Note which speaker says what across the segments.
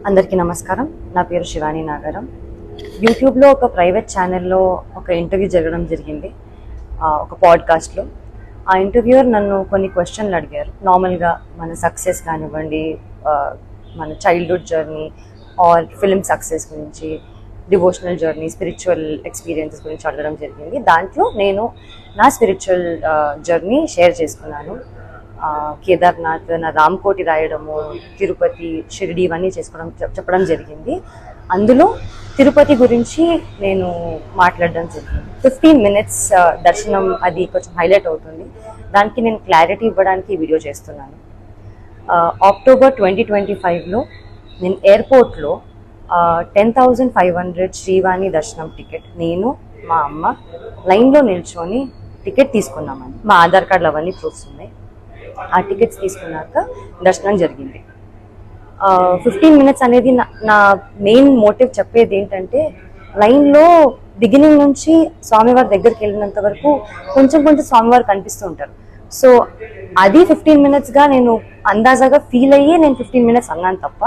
Speaker 1: అందరికీ నమస్కారం. నా పేరు శివాని నాగరం. యూట్యూబ్లో ఒక ప్రైవేట్ ఛానల్లో ఒక ఇంటర్వ్యూ జరగడం జరిగింది, ఒక పాడ్కాస్ట్లో. ఆ ఇంటర్వ్యూయర్ నన్ను కొన్ని క్వశ్చన్లు అడిగారు. నార్మల్గా మన సక్సెస్ కానివ్వండి, మన childhood journey or film success గురించి, డివోషనల్ జర్నీ, స్పిరిచువల్ ఎక్స్పీరియన్సెస్ గురించి అడగడం జరిగింది. దాంట్లో నేను నా స్పిరిచువల్ జర్నీ షేర్ చేసుకున్నాను. కేదార్నాథ్, నా రామ్కోటి రాయడము, తిరుపతి, షిరిడి ఇవన్నీ చెప్పడం జరిగింది. అందులో తిరుపతి గురించి నేను మాట్లాడడం జరిగింది. 15 minutes దర్శనం, అది కొంచెం హైలైట్ అవుతుంది. దానికి నేను క్లారిటీ ఇవ్వడానికి ఈ వీడియో చేస్తున్నాను. అక్టోబర్ 2025లో నేను ఎయిర్పోర్ట్లో 10,500 శ్రీవాణి దర్శనం టికెట్ నేను, మా అమ్మ లైన్లో నిల్చొని టికెట్ తీసుకున్నామని. మా ఆధార్ కార్డులు అవన్నీ ప్రూఫ్స్ ఉన్నాయి. ఆ టికెట్స్ తీసుకున్నాక దర్శనం జరిగింది. 15 minutes అనేది నా మెయిన్ మోటివ్ చెప్పేది ఏంటంటే, లైన్లో బిగినింగ్ నుంచి స్వామివారి దగ్గరికి వెళ్ళినంత వరకు కొంచెం స్వామివారు కనిపిస్తూ ఉంటారు. సో అది 15 minutesగా నేను అందాజాగా ఫీల్ అయ్యి నేను 15 minutes అన్నాను తప్ప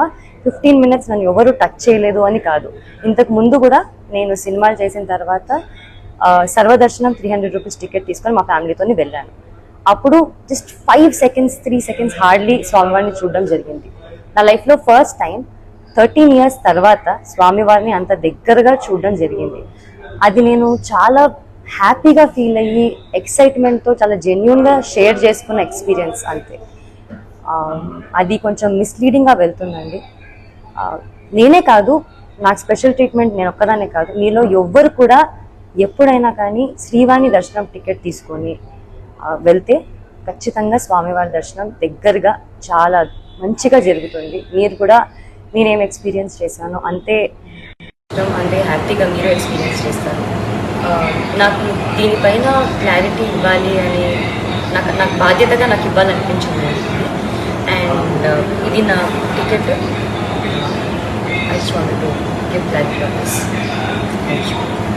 Speaker 1: 15 minutes నన్ను ఎవరు టచ్ చేయలేదు అని కాదు. ఇంతకు ముందు కూడా నేను సినిమాలు చేసిన తర్వాత సర్వదర్శనం 300 rupees టికెట్ తీసుకొని మా ఫ్యామిలీతో వెళ్ళాను. అప్పుడు జస్ట్ 5 seconds 3 seconds హార్డ్లీ స్వామివారిని చూడడం జరిగింది. నా లైఫ్లో ఫస్ట్ టైం 13 years తర్వాత స్వామివారిని అంత దగ్గరగా చూడడం జరిగింది. అది నేను చాలా హ్యాపీగా ఫీల్ అయ్యి ఎక్సైట్మెంట్తో చాలా జెన్యూన్గా షేర్ చేసుకున్న ఎక్స్పీరియన్స్ అంతే. అది కొంచెం మిస్లీడింగ్గా వెళ్తుందండి. నేనే కాదు, నాకు స్పెషల్ ట్రీట్మెంట్ నేను ఒక్కదానే కాదు, మీలో ఎవ్వరు కూడా ఎప్పుడైనా కానీ శ్రీవాణి దర్శనం టికెట్ తీసుకొని వెళ్తే ఖచ్చితంగా స్వామివారి దర్శనం దగ్గరగా చాలా మంచిగా జరుగుతుంది. మీరు కూడా నేనేం ఎక్స్పీరియన్స్ చేశానో అంతే హ్యాపీగా మీరు ఎక్స్పీరియన్స్ చేస్తారు. నాకు దీనిపైన క్లారిటీ ఇవ్వాలి అని నాకు బాధ్యతగా నాకు ఇవ్వాలనిపించింది. అండ్ ఇది నా ticket. I just want to give clarity on this. Thank you.